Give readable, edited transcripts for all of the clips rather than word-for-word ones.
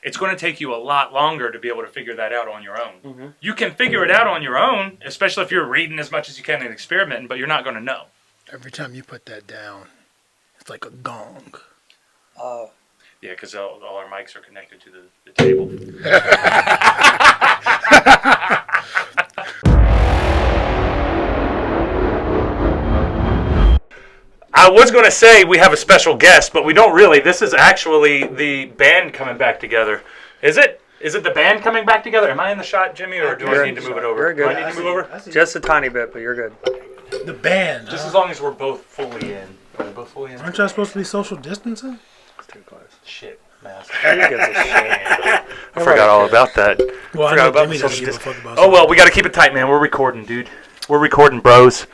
it's going to take you a lot longer to be able to figure that out on your own. Mm-hmm. You can figure it out on your own, especially if you're reading as much as you can and experimenting, but you're not going to know. Every time you put that down, it's like a gong. Yeah, because all our mics are connected to the table. I was going to say we have a special guest, but we don't really. This is actually the band coming back together. Is it? Is it the band coming back together? Am I in the shot, Jimmy, or do I need to move it over? You're good. Do I need to move over? Just a tiny bit, but you're good. The band. Just as long as we're both fully in. Are we both fully in? Aren't y'all supposed to be social distancing? It's too close. Shit, mask. Who gives a shit? I forgot all about that. Well, I know Jimmy doesn't give a fuck about. Oh well, we got to keep it tight, man. We're recording, dude. We're recording, bros.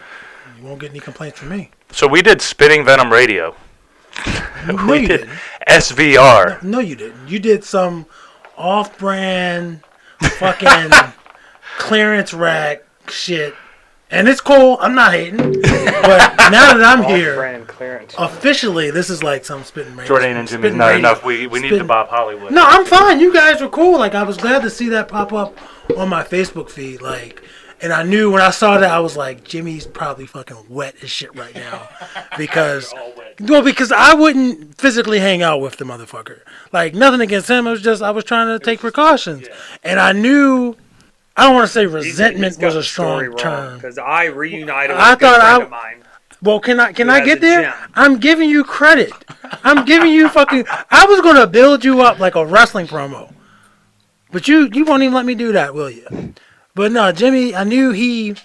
You won't get any complaints from me. So we did Spitting Venom Radio. No, you didn't. SVR. No, you didn't. You did some off-brand fucking clearance rack shit. And it's cool. I'm not hating. But now that I'm here, officially, this is like some spitting radio. Jordane and Jimmy's not enough. We need the Bob Hollywood. No, I'm fine. You guys were cool. Like, I was glad to see that pop up on my Facebook feed. Like, and I knew when I saw that, I was like, Jimmy's probably fucking wet as shit right now. Because, well, because I wouldn't physically hang out with the motherfucker. Like, nothing against him. It was just, I was trying to take precautions. Yeah. And I knew, I don't want to say resentment was a strong term. Because I reunited with a good friend of mine. Well, can I get there? Gym. I'm giving you credit. I'm giving you fucking, I was going to build you up like a wrestling promo. But you won't even let me do that, will you? But no, Jimmy, I knew he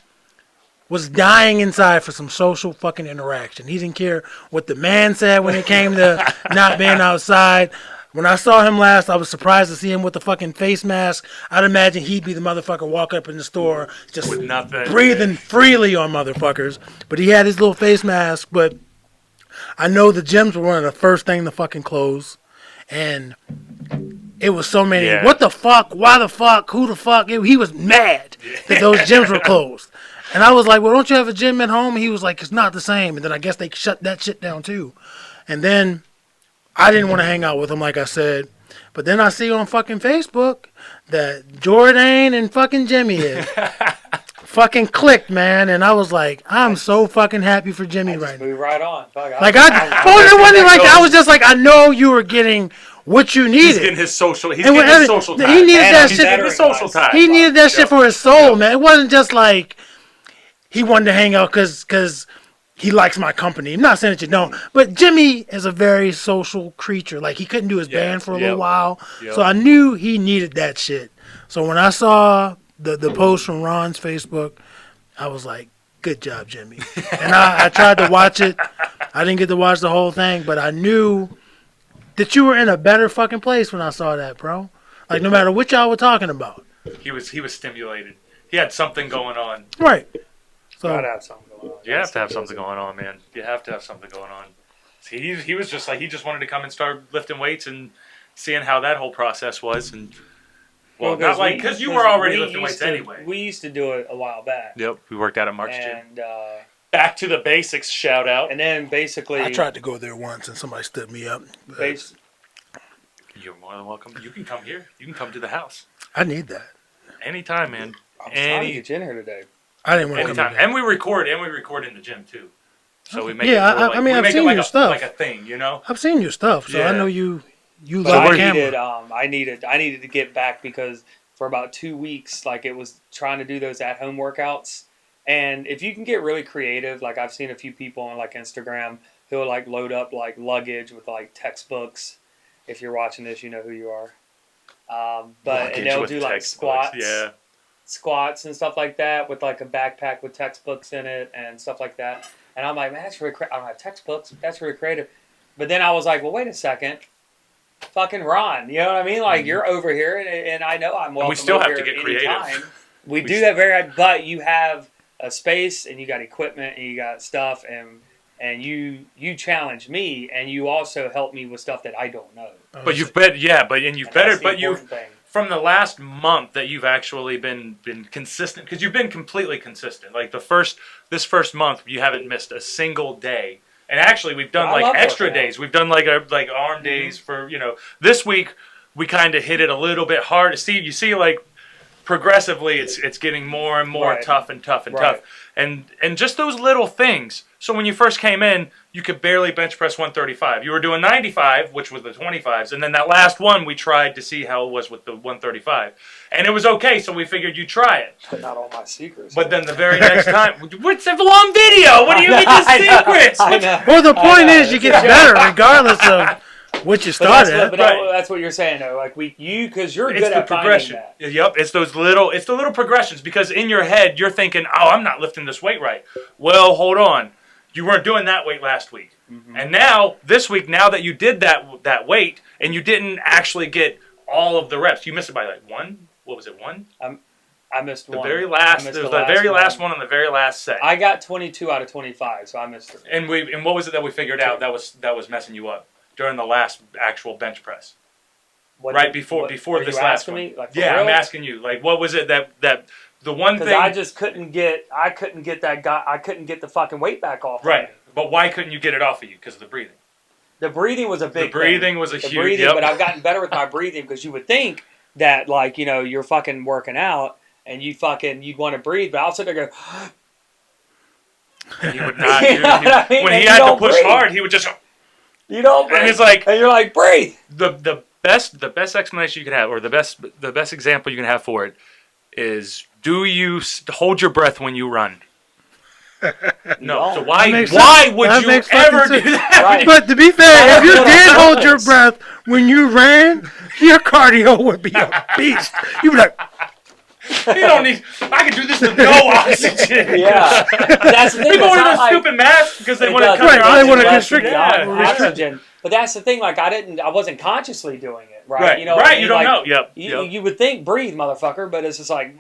was dying inside for some social fucking interaction. He didn't care what the man said when it came to not being outside. When I saw him last, I was surprised to see him with the fucking face mask. I'd imagine he'd be the motherfucker walk up in the store just breathing freely on motherfuckers. But he had his little face mask. But I know the gyms were one of the first thing to fucking close. And it was so many. Yeah. What the fuck? Why the fuck? Who the fuck? He was mad that those gyms were closed. And I was like, well, don't you have a gym at home? And he was like, it's not the same. And then I guess they shut that shit down too. And then I didn't want to hang out with him, like I said. But then I see on fucking Facebook that Jordane and fucking Jimmy is fucking clicked, man. And I was like, I'm so fucking happy for Jimmy right now. Move right on. Fuck, it wasn't like I was just like, I know you were getting what you needed. He's getting his social. He's getting his social time. He needed that shit. He needed that shit for his soul, man. It wasn't just like he wanted to hang out because he likes my company. I'm not saying that you don't, but Jimmy is a very social creature. Like, he couldn't do his band for a little while, so I knew he needed that shit. So when I saw the post from Ron's Facebook, I was like, good job, Jimmy. And I tried to watch it. I didn't get to watch the whole thing, but I knew that you were in a better fucking place when I saw that, bro. Like, no matter what y'all were talking about. He was stimulated. He had something going on. Right. So, gotta have something going on. You have to have something going on, man. You have to have something going on. He was just like, he just wanted to come and start lifting weights and seeing how that whole process was. And well, not like, because you were already lifting weights anyway. We used to do it a while back. Yep, we worked out at Mark's gym. And back to the basics, shout out. And then basically, I tried to go there once and somebody stood me up. You're more than welcome. You can come here. You can come to the house. I need that. Anytime, man. I'm trying to get you in here today. I didn't want to come. And we record in the gym too. So we make I've seen your stuff. Like a thing, you know. I've seen your stuff, so I know you love the camera. I needed to get back because for about 2 weeks, like, it was trying to do those at-home workouts. And if you can get really creative, like, I've seen a few people on like Instagram who'll like load up like luggage with like textbooks. If you're watching this, you know who you are. And they'll do like squats. Yeah. Squats and stuff like that with like a backpack with textbooks in it and stuff like that. And I'm like, man, that's really I don't have textbooks. That's really creative. But then I was like, well, wait a second. Fucking Ron, you know what I mean? Like, you're over here, and I know I'm welcome. And we still have to get creative. We do that but you have a space, and you got equipment, and you got stuff, and you challenge me, and you also help me with stuff that I don't know. But from the last month that you've actually been consistent, because you've been completely consistent. Like this first month, you haven't missed a single day. And actually, we've done like extra days. We've done like arm days for, this week. we kind of hit it a little bit hard. Steve, you see, like, progressively it's getting more and more tough and tough and tough. And just those little things. So when you first came in, you could barely bench press 135. You were doing 95, which was the 25s, and then that last one we tried to see how it was with the 135. And it was okay, so we figured you'd try it. But not all my secrets. But then the very next time, what's a long video? What do you mean the secrets? Well, the point is you get better regardless of what you started at. But that's what you're saying, though. Like because you're good at progression. That. Yep, it's the little progressions, because in your head you're thinking, oh, I'm not lifting this weight right. Well, hold on. You weren't doing that weight last week. Mm-hmm. And now, this week, now that you did that weight, and you didn't actually get all of the reps, you missed it by like one? What was it, one? I missed one. The very last one on the very last set. I got 22 out of 25, so I missed it. And what was it that we figured out that was messing you up during the last actual bench press? Before this last one. Me? Like, yeah, real? I'm asking you. Like, what was it that the one thing? I just couldn't get that guy. I couldn't get the fucking weight back off. Right, but why couldn't you get it off of you? Because of the breathing. The breathing was a big. The breathing was a huge. But I've gotten better with my breathing, because you would think that, like, you're fucking working out and you'd want to breathe, but I'll sit there and go. He would not. When he had to push hard, he would just. You don't breathe. And it's like, and you're like, breathe. The best explanation you can have, or the best example you can have for it, is: do you hold your breath when you run? No. So why would you ever do that? Right. But to be fair, if you did hold your breath when you ran, your cardio would be a beast. You'd be like. You don't need. I can do this with no oxygen. Yeah, that's the thing. People want to do stupid math because they want to cut their they want to constrict oxygen. But that's the thing. Like, I wasn't consciously doing it. Right. You know. Right. You don't know. Yep. You would think breathe, motherfucker, but it's just like.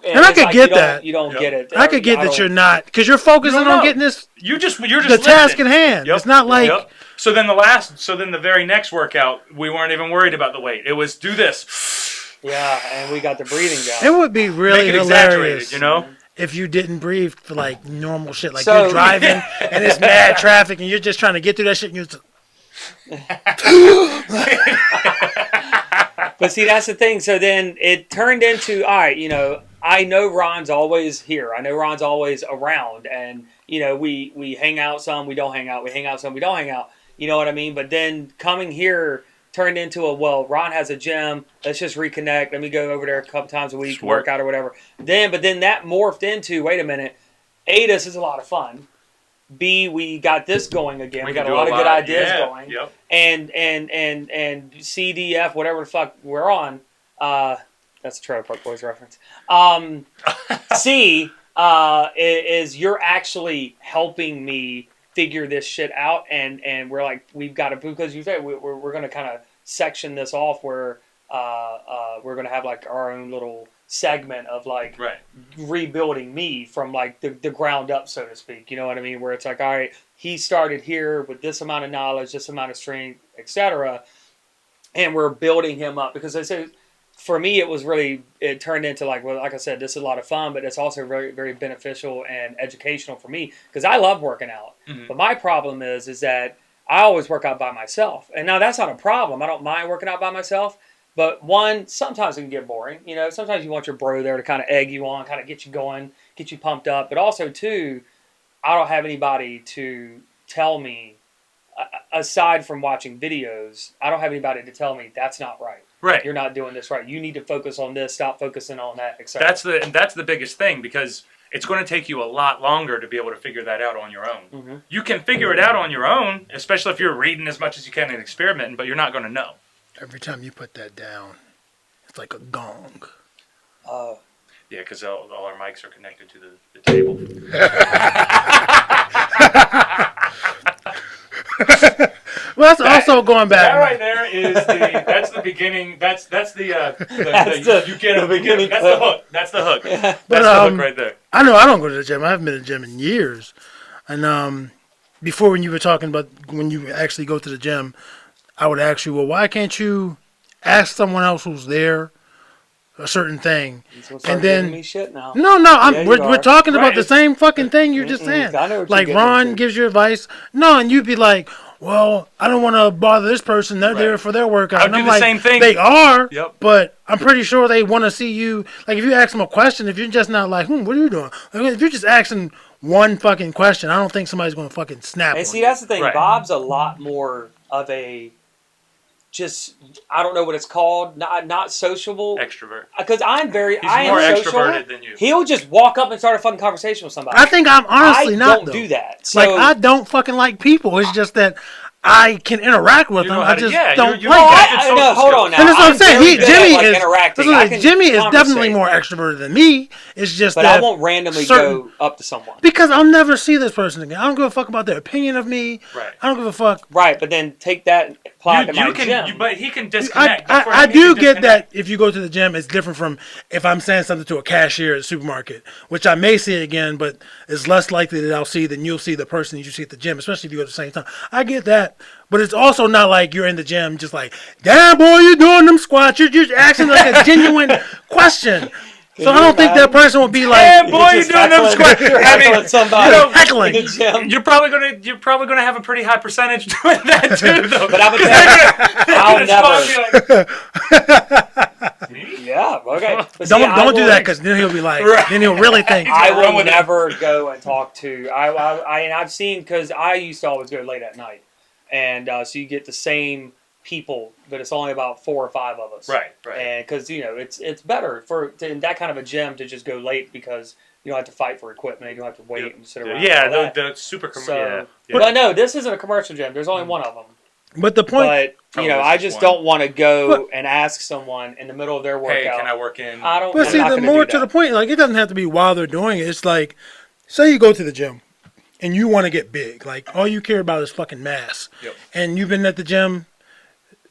And I could get that. You don't get it. I could get that you're not, because you're focusing on getting this. You're just the task at hand. Yep. It's not like. Yep. So then the very next workout, we weren't even worried about the weight. It was do this. Yeah, and we got the breathing down. It would be really hilarious, you if you didn't breathe for like normal shit, like you're driving and it's mad traffic and you're just trying to get through that shit and you're just. But see, that's the thing. So then it turned into, all right, I know Ron's always here. I know Ron's always around, and we hang out some, we don't hang out. We hang out some, we don't hang out. You know what I mean? But then coming here turned into Ron has a gym. Let's just reconnect. Let me go over there a couple times a week, work out or whatever. But then that morphed into, wait a minute, A, this is a lot of fun. B, we got this going again. We got a lot of good ideas going. Yep. And C, D, F, whatever the fuck we're on. That's a Trailer Park Boys reference. C is you're actually helping me figure this shit out, and we're like, we've got to, because you say we're going to kind of section this off where we're going to have like our own little segment of like rebuilding me from like the ground up, so to speak. You know what I mean? Where it's like, all right, he started here with this amount of knowledge, this amount of strength, etc., and we're building him up. Because I say, for me, it turned into like I said, this is a lot of fun, but it's also very, very beneficial and educational for me, because I love working out. Mm-hmm. But my problem is that I always work out by myself. And now that's not a problem. I don't mind working out by myself. But one, sometimes it can get boring. Sometimes you want your bro there to kind of egg you on, kind of get you going, get you pumped up. But also, too, I don't have anybody to tell me, aside from watching videos, I don't have anybody to tell me that's not right. Right. You're not doing this right. You need to focus on this, stop focusing on that, etc. That's the biggest thing, because it's going to take you a lot longer to be able to figure that out on your own. Mm-hmm. You can figure it out on your own, especially if you're reading as much as you can and experimenting, but you're not going to know. Every time you put that down, it's like a gong. Yeah, because all our mics are connected to the table. Well, that's also going back. That right there is that's the beginning. That's the beginning. That's the hook. That's the hook. That's the hook right there. I know I don't go to the gym. I haven't been to the gym in years. And before, when you were talking about when you actually go to the gym, I would ask you, well, why can't you ask someone else who's there a certain thing? And then me shit now. No, we're talking about the same fucking thing you're just saying. Like Ron gives you advice. No, and you'd be like, well, I don't want to bother this person. They're there for their workout. I would do the same thing. They are, but I'm pretty sure they want to see you. Like, if you ask them a question, if you're just not like, what are you doing? Like, if you're just asking one fucking question, I don't think somebody's going to fucking snap. And see, that's the thing. Bob's a lot more of a I don't know what it's called, not sociable. Extrovert. Because I'm He's more extroverted than you. He'll just walk up and start a fucking conversation with somebody. I think I'm honestly I not. don't do that. So, like, I don't fucking like people. It's just that I can interact with them. I just don't like that. No, hold on now. And that's what I'm saying. Jimmy is definitely more that. extroverted than me. It's just but that I won't randomly go up to someone. Because I'll never see this person again. I don't give a fuck about their opinion of me. Right. I don't give a fuck. Right, but then take that and apply it to my gym. But he can disconnect. I do get that if you go to the gym, it's different from if I'm saying something to a cashier at a supermarket, which I may see again, but it's less likely that I'll see than you'll see the person that you see at the gym, especially if you go at the same time. I get that. But it's also not like you're in the gym just like, damn, boy, you're doing them squats. You're just asking like a genuine question. So I don't think that person would be like, damn, boy, you're doing them squats. I mean, somebody heckling. in the gym. You're probably gonna have a pretty high percentage doing that too, though. But I'll never. Yeah, okay. But don't do that because then he'll be like, then he'll really think. I will never go and talk to. I've seen because I used to always go late at night. And so you get the same people, but it's only about 4 or 5 of us. Right. And because it's better in that kind of a gym to just go late because you don't have to fight for equipment, you don't have to wait and sit around. Yeah, the super commercial. But no, this isn't a commercial gym. There's only one of them. But the point, I just don't want to go and ask someone in the middle of their workout. Hey, can I work in? I don't. But see, the more to the point, like it doesn't have to be while they're doing it. It's like, say you go to the gym. And you want to get big. Like, all you care about is fucking mass. Yep. And you've been at the gym,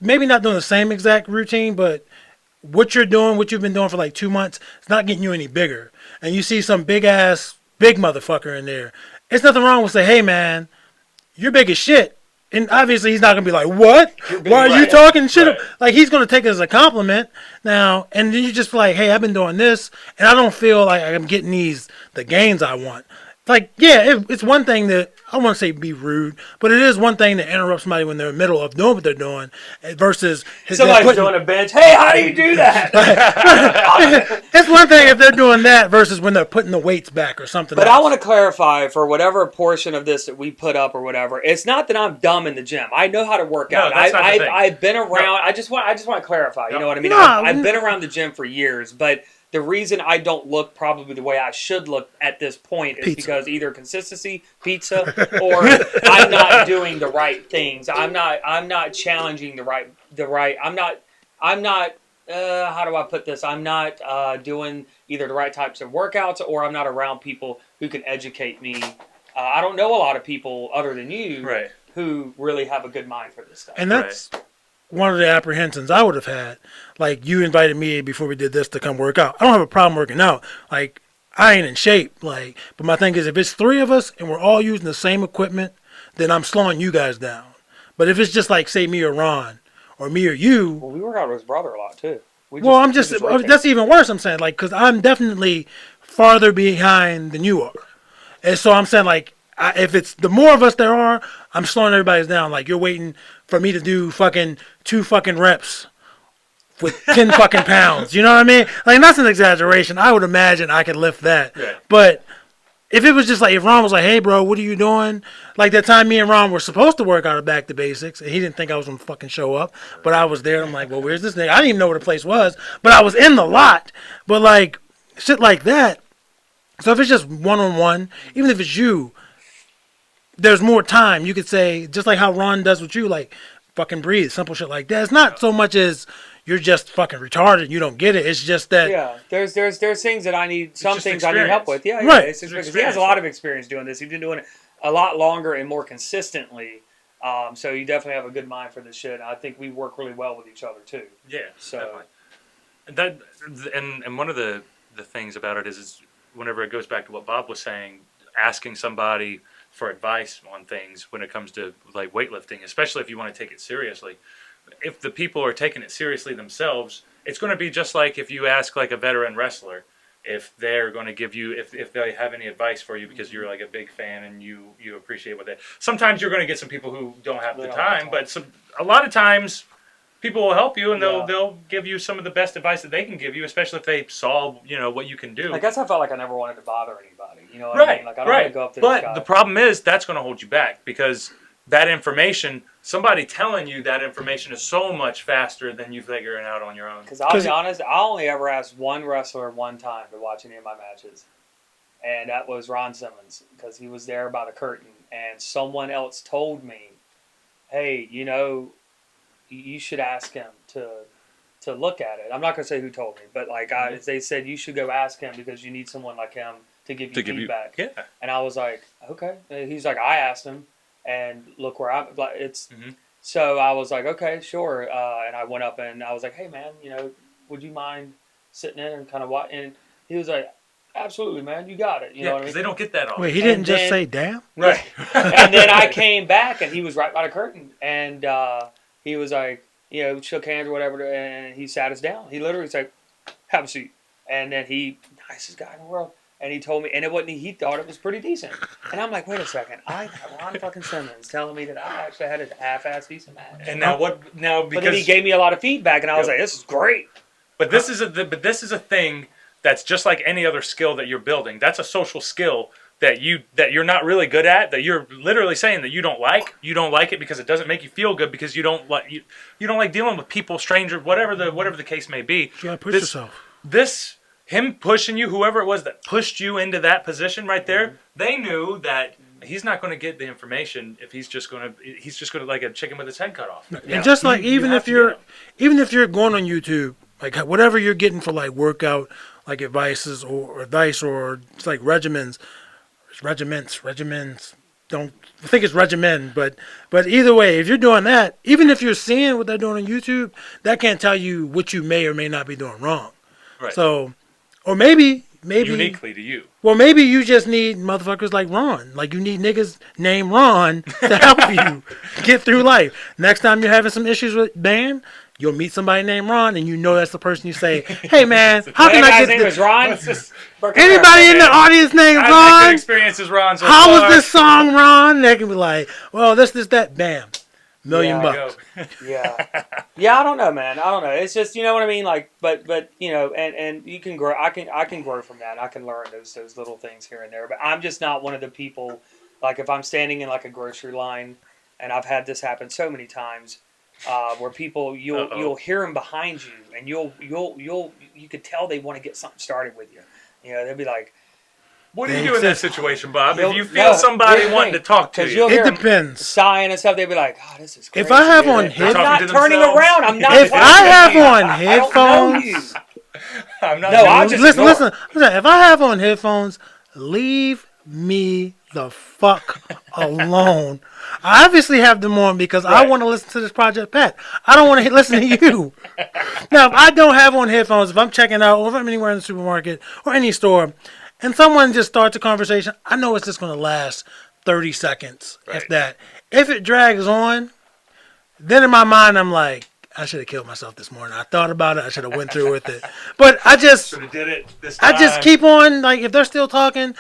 maybe not doing the same exact routine, but what you've been doing for like 2 months, it's not getting you any bigger. And you see some big motherfucker in there. It's nothing wrong with say, hey, man, you're big as shit. And obviously he's not going to be like, what? Why are you talking shit? Right. Like, he's going to take it as a compliment now. And then you just be like, hey, I've been doing this, and I don't feel like I'm getting the gains I want. Like, yeah, it's one thing that, I don't want to say be rude, but it is one thing to interrupt somebody when they're in the middle of doing what they're doing versus... Somebody's doing a bench. Hey, how do you do that? It's one thing if they're doing that versus when they're putting the weights back or something But else. I want to clarify for whatever portion of this that we put up or whatever, it's not that I'm dumb in the gym. I know how to work out. I've been around... No. I just want to clarify. You know what I mean? No, I've been around the gym for years, but... The reason I don't look probably the way I should look at this point is because either consistency, pizza, or I'm not doing the right things. I'm not challenging the right. I'm not. How do I put this? I'm not doing either the right types of workouts, or I'm not around people who can educate me. I don't know a lot of people other than you, who really have a good mind for this stuff. And that's one of the apprehensions I would have had. Like, you invited me before we did this to come work out. I don't have a problem working out. Like, I ain't in shape. Like, but my thing is, if it's 3 of us and we're all using the same equipment, then I'm slowing you guys down. But if it's just like, say, me or Ron, or me or you. Well, we work out with his brother a lot, too. That's even worse, I'm saying. Like, because I'm definitely farther behind than you are. And so I'm saying, like, if it's the more of us there are, I'm slowing everybody's down. Like, you're waiting for me to do fucking 2 fucking reps with 10 fucking pounds. You know what I mean? Like, that's an exaggeration. I would imagine I could lift that. Yeah. But if it was just like, if Ron was like, hey, bro, what are you doing? Like that time me and Ron were supposed to work out of Back to Basics, and he didn't think I was going to fucking show up. But I was there. I'm like, well, where's this nigga? I didn't even know where the place was. But I was in the lot. But, like, shit like that. So if it's just one-on-one, even if it's you, there's more time. You could say, just like how Ron does with you, like, fucking breathe, simple shit like that. It's not so much as you're just fucking retarded, you don't get it. It's just that. Yeah, there's things that I need, some things I need help with. Yeah, right. It's experience. He has a lot of experience doing this. He's been doing it a lot longer and more consistently. So you definitely have a good mind for this shit. I think we work really well with each other too. Yeah, so definitely. And one of the things about it is whenever it goes back to what Bob was saying, asking somebody for advice on things when it comes to like weightlifting, especially if you want to take it seriously. If the people are taking it seriously themselves, it's going to be just like if you ask like a veteran wrestler if they're going to give you, if they have any advice for you because you're like a big fan and you appreciate what they. Sometimes you're going to get some people who don't have the time, but a lot of times people will help you and they'll give you some of the best advice that they can give you, especially if they saw what you can do. I guess I felt like I never wanted to bother anybody. You know what I mean? Like I don't want to go up to this guy. The problem is that's going to hold you back because that information, somebody telling you that information is so much faster than you figuring it out on your own. Because I'll be honest, I only ever asked one wrestler one time to watch any of my matches. And that was Ron Simmons because he was there by the curtain. And someone else told me, hey, you should ask him to look at it. I'm not going to say who told me, but they said you should go ask him because you need someone like him to give you feedback. And I was like, okay. He's like, I asked him. And look where I'm. So I was like, okay, sure. And I went up and I was like, hey man, would you mind sitting in and kind of watch? And he was like, absolutely, man, you got it. You know what I mean? They don't get that often. Wait, he didn't just say damn? Right. And then I came back and he was right by the curtain and he was like, shook hands or whatever, and he sat us down. He literally said, have a seat. And then nicest guy in the world. And he told me, and it wasn't. He thought it was pretty decent. And I'm like, wait a second, I got Ron fucking Simmons telling me that I actually had a half-ass decent match. And now what? Now because but then he gave me a lot of feedback, and I was like, this is great. But this is a thing that's just like any other skill that you're building. That's a social skill that you're not really good at. That you're literally saying that you don't like. You don't like it because it doesn't make you feel good because you don't like dealing with people, strangers, whatever the case may be. You gotta push yourself. Him pushing you, whoever it was that pushed you into that position right there, they knew that he's not going to get the information if he's just going to like a chicken with his head cut off. And just like even if you're going on YouTube, like whatever you're getting for like workout, like advices or advice or it's like regiments. Don't I think it's regimen, but either way, if you're doing that, even if you're seeing what they're doing on YouTube, that can't tell you what you may or may not be doing wrong. Right. So. Or maybe uniquely to you. Well, maybe you just need motherfuckers like Ron. Like you need niggas named Ron to help you get through life. Next time you're having some issues with band, you'll meet somebody named Ron, and that's the person you say, "Hey man, how can I get this?" Ron? Anybody in the audience named Ron? I've had good experiences, Ron. So how was this song, Ron? They can be like, "Well, this, that, bam." $1 million. Yeah, I don't know, man. I don't know. It's just, you know what I mean? Like, but and you can grow. I can grow from that. I can learn those little things here and there. But I'm just not one of the people. Like, if I'm standing in like a grocery line, and I've had this happen so many times, where people you'll hear them behind you, and you could tell they want to get something started with you. They'll be like. What do you do in that situation, Bob? If you feel somebody wanting to talk to you, it depends. Sighing and stuff, they'd be like, "Oh, this is crazy." If I have on headphones, I'm not turning around. I'm not. If I have on headphones, I'm not. No, I just listen. If I have on headphones, leave me the fuck alone. I obviously have them on because I want to listen to this Project Pat. I don't want to listen to you. Now, if I don't have on headphones, if I'm checking out, or if I'm anywhere in the supermarket or any store. And someone just starts a conversation, I know it's just going to last 30 seconds, if that. If it drags on, then in my mind, I'm like, I should have killed myself this morning. I thought about it. I should have went through with it. But I just should have did it this time. I just keep on, like, if they're still talking,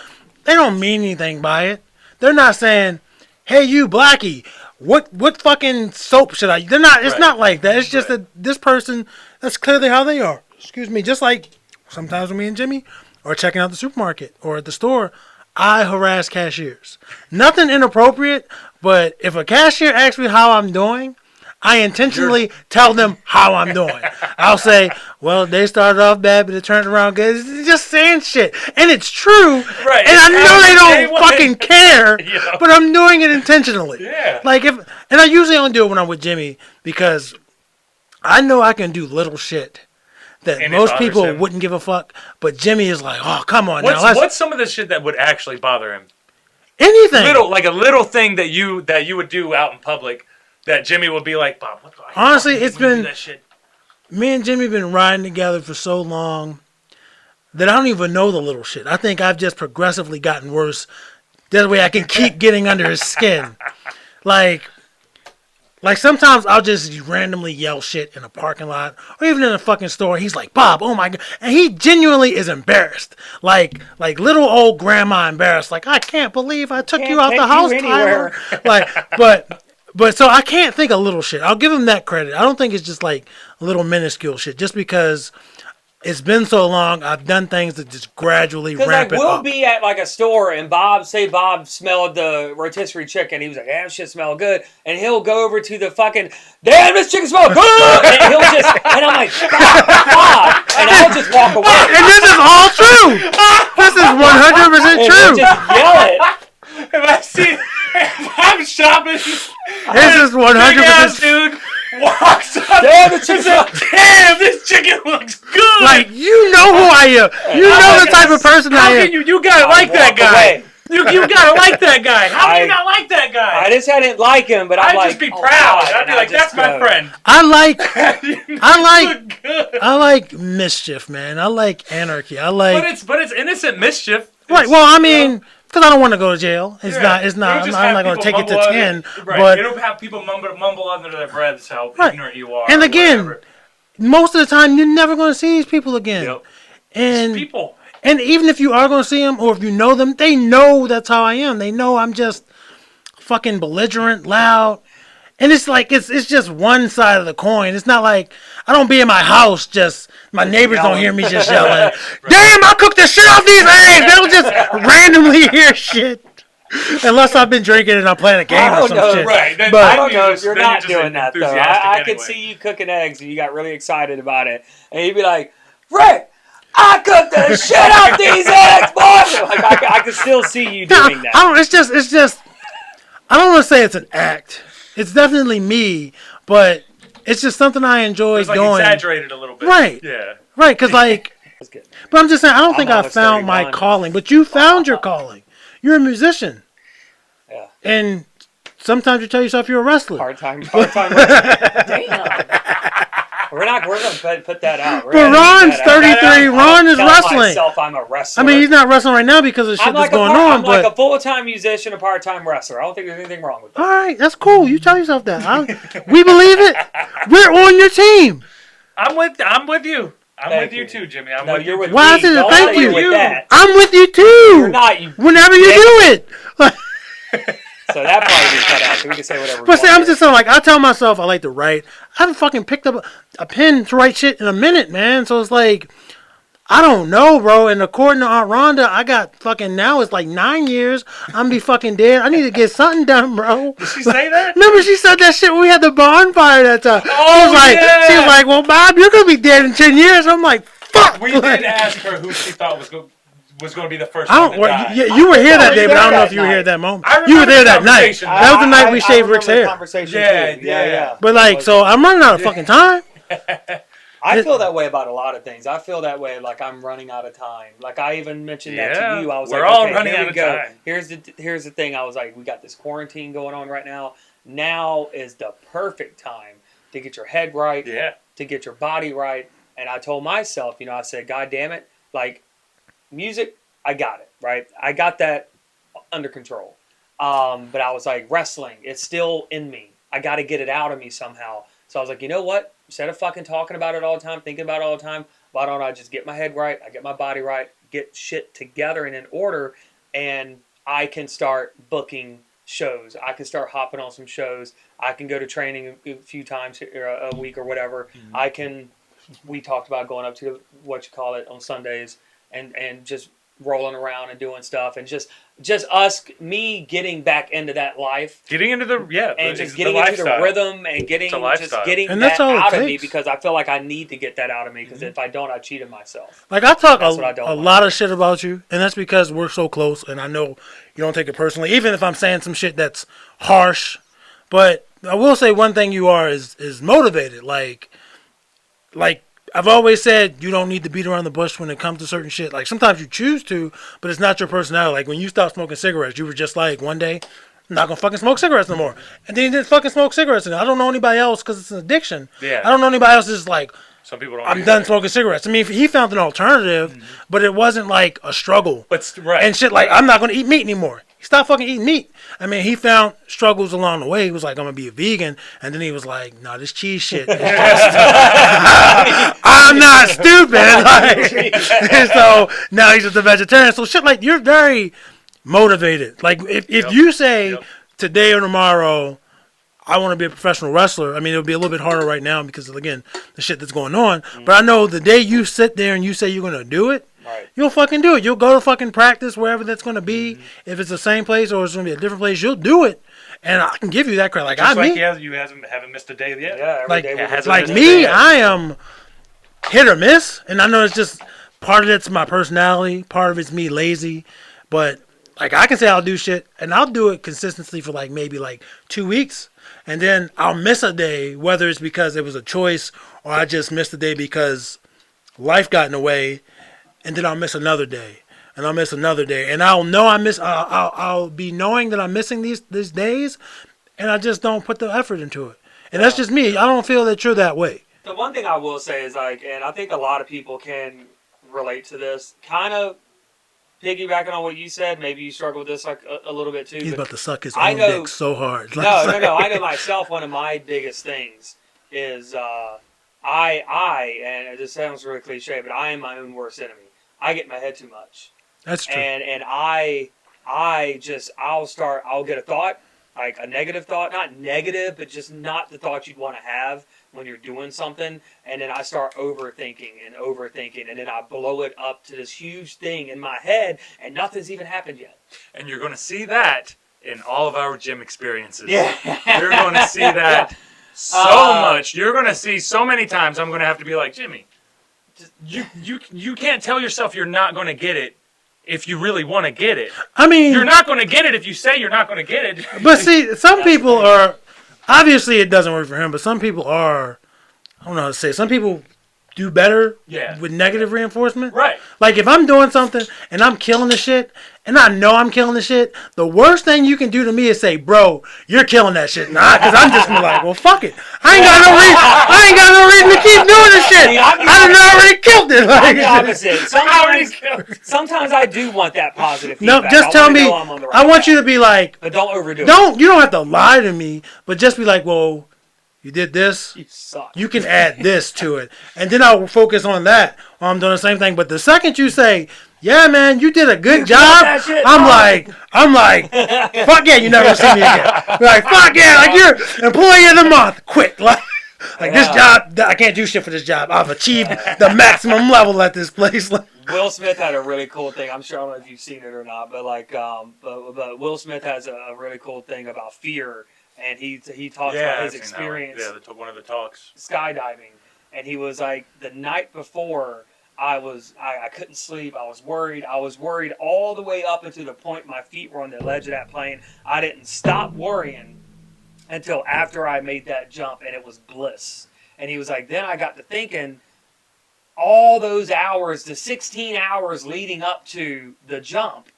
they don't mean anything by it. They're not saying, hey, you, Blackie, what fucking soap should I use? They're not, it's not like that. It's just that this person, that's clearly how they are. Excuse me. Just like sometimes with me and Jimmy, or checking out the supermarket or at the store, I harass cashiers. Nothing inappropriate, but if a cashier asks me how I'm doing, I intentionally tell them how I'm doing. I'll say, well, they started off bad, but it turned around good. It's just saying shit. And it's true. Right. And I know they don't fucking care, but I'm doing it intentionally. Yeah. And I usually only do it when I'm with Jimmy because I know I can do little shit that and most people wouldn't give a fuck, but Jimmy is like, oh, come on now. What's some of the shit that would actually bother him? Anything. Like a little thing that you would do out in public that Jimmy would be like, Bob, what the fuck? Honestly, it's been, that shit? Me and Jimmy been riding together for so long that I don't even know the little shit. I think I've just progressively gotten worse. That way I can keep getting under his skin. Like, Like, sometimes I'll just randomly yell shit in a parking lot or even in a fucking store. He's like, Bob, oh my God. And he genuinely is embarrassed. Like little old grandma embarrassed. Like, I can't believe I took you out the house, Tyler. Like, but so I can't think of little shit. I'll give him that credit. I don't think it's just like little minuscule shit just because it's been so long. I've done things that just gradually ramp it up. We'll be at like a store and Bob smelled the rotisserie chicken. He was like, damn, shit smell good. And he'll go over to the fucking, damn, this chicken smells good. And he'll just, and I'm like, Bob. And I'll just walk away. And this is all true. This is 100% true. Just yell it. If I'm shopping, this is 100% dude walks up. Damn, this chicken looks good. Like, you know who I am. You know the type of person I am. You gotta like that guy. You gotta like that guy. How do you not like that guy? I just hadn't like him, but I'd just be proud. I'd be like, that's my friend. I like mischief, man. I like anarchy. But it's innocent mischief. Right. Well, I mean, because I don't want to go to jail. It's not. I'm not going to take it to 10. Right. But it'll have people mumble under their breaths how ignorant you are. And again, most of the time, you're never going to see these people again. Yep. And it's people. And even if you are going to see them, or if you know them, they know that's how I am. They know I'm just fucking belligerent, loud. And it's like, it's just one side of the coin. It's not like, I don't be in my house just, my neighbors don't hear me just yelling, right. Damn, I cooked the shit off these eggs! They'll just randomly hear shit. Unless I've been drinking and I'm playing a game or some shit. Right. But I don't know if you're not doing that, though. I could see you cooking eggs and you got really excited about it. And you'd be like, Rick! I cooked the shit out these eggs, boy! Like, I can still see you doing that. It's just, I don't want to say it's an act. It's definitely me, but it's just something I enjoy doing. Exaggerated a little bit. Right. Yeah. Right, because like, but I'm just saying, I don't think I found my calling, but you found your calling. You're a musician. Yeah. And sometimes you tell yourself you're a wrestler. Part-time wrestler. Damn. We're going to put that out. But Ron's 33. Ron is wrestling. Myself, I'm a wrestler. I mean, he's not wrestling right now because of shit that's going on. I'm like a full-time musician, a part-time wrestler. I don't think there's anything wrong with that. All right, that's cool. You tell yourself that. We believe it. We're on your team. I'm with you. I'm with you too, Jimmy. You're with Why me. is it? Thank you. I'm with you too. You're not. Whenever you do it. So that probably be cut out, so we can say whatever. But see, I'm just saying, like, I tell myself I like to write. I haven't fucking picked up a pen to write shit in a minute, man. So it's like, I don't know, bro. And according to Aunt Rhonda, I got fucking, now it's like 9 years. I'm gonna be fucking dead. I need to get something done, bro. Did she say that? Remember she said that shit when we had the bonfire that time. Oh, she was like, well, Bob, you're gonna be dead in 10 years. I'm like, fuck. We did ask her who she thought was going to be the first one to die. You were here that day, but I don't know if you were here that moment. You were there that night. That was the night we shaved Rick's hair. Yeah. But like, so I'm running out of fucking time. I feel that way about a lot of things. I feel that way like I'm running out of time. Like I even mentioned that to you. I was we're all running out of time. Here's the thing. I was like, we got this quarantine going on right now. Now is the perfect time to get your head right. Yeah. To get your body right. And I told myself, I said, God damn it, like music, I got it, right? I got that under control. But I was like, wrestling, it's still in me. I got to get it out of me somehow. So I was like, you know what? Instead of fucking talking about it all the time, thinking about it all the time, why don't I just get my head right? I get my body right, get shit together and in order, and I can start booking shows. I can start hopping on some shows. I can go to training a few times a week or whatever. Mm-hmm. We talked about going up to on Sundays and just rolling around and doing stuff and just me getting back into that life, getting into the rhythm and getting and that out of me because I feel like I need to get that out of me because if I don't, I cheated myself. Like I talk a lot of shit about you, and that's because we're so close, and I know you don't take it personally, even if I'm saying some shit that's harsh. But I will say one thing: you are is motivated. Like I've always said, you don't need to beat around the bush when it comes to certain shit. Like, sometimes you choose to, but it's not your personality. Like, when you stopped smoking cigarettes, you were just like, one day, I'm not going to fucking smoke cigarettes no more. And then you didn't fucking smoke cigarettes. And I don't know anybody else because it's an addiction. Yeah. I don't know anybody else that's like, Some people don't. I'm done smoking cigarettes. I mean, he found an alternative, but it wasn't like a struggle. But right. And shit, like I'm not gonna eat meat anymore. He stopped fucking eating meat. I mean, he found struggles along the way. He was like, I'm gonna be a vegan, and then he was like, nah, this cheese shit. I'm not stupid. Like, and so now he's just a vegetarian. So shit, like you're very motivated. Like if you say today or tomorrow, I want to be a professional wrestler. I mean, it'll be a little bit harder right now because, again, the shit that's going on. But I know the day you sit there and you say you're going to do it, you'll fucking do it. You'll go to fucking practice wherever that's going to be. If it's the same place or it's going to be a different place, you'll do it. And I can give you that credit. Like, just like you haven't missed a day yet. Yeah, like me, I am hit or miss. And I know it's just part of it's my personality. Part of it's me lazy. But, like, I can say I'll do shit. And I'll do it consistently for, like, maybe, 2 weeks. And then I'll miss a day, whether it's because it was a choice or I just missed a day because life got in the way. And then I'll miss another day, and I'll miss another day, and I'll know I'll be knowing that I'm missing these days, and I just don't put the effort into it. And that's just me. I don't feel that you're that way. The one thing I will say is and I think a lot of people can relate to this. Kind of piggybacking on what you said, maybe you struggle with this a little bit too. He's about to suck his own dick so hard. No. I know myself. One of my biggest things is I, and it sounds really cliche, but I am my own worst enemy. I get in my head too much. That's true. And I'll get a thought, like a negative thought, not negative, but just not the thought you'd want to have when you're doing something. And then I start overthinking, and then I blow it up to this huge thing in my head, and nothing's even happened yet. And you're going to see that in all of our gym experiences. Yeah. You're going to see that so much. You're going to see so many times I'm going to have to be like, Jimmy, you can't tell yourself you're not going to get it if you really want to get it. I mean, you're not going to get it if you say you're not going to get it. But see, some people are, obviously it doesn't work for him, but some people are, I don't know how to say, some people do better with negative reinforcement. Right. Like if I'm doing something and I'm killing the shit, and I know I'm killing the shit, the worst thing you can do to me is say, bro, you're killing that shit. Nah, because I'm just like, well, fuck it. I ain't got no reason to keep doing this shit. I done already killed it. I'm the opposite. Sometimes I do want that positive feedback. No, just tell me, I want you to be like, but don't overdo it. You don't have to lie to me, but just be like, well, you did this. You suck. You can add this to it. And then I'll focus on that while I'm doing the same thing. But the second you say, yeah, man, you did a good job, I'm like, fuck yeah, you never see me again. Like, fuck yeah, like you're employee of the month. Quit. Like this job, I can't do shit for this job. I've achieved the maximum level at this place. Will Smith had a really cool thing. I'm sure I don't know if you've seen it or not, but but Will Smith has a really cool thing about fear. And he talks about his experience. Yeah, one of the talks. Skydiving, and he was like, the night before, I couldn't sleep. I was worried all the way up until the point my feet were on the ledge of that plane. I didn't stop worrying until after I made that jump, and it was bliss. And he was like, then I got to thinking, all those hours, the 16 hours leading up to the jump,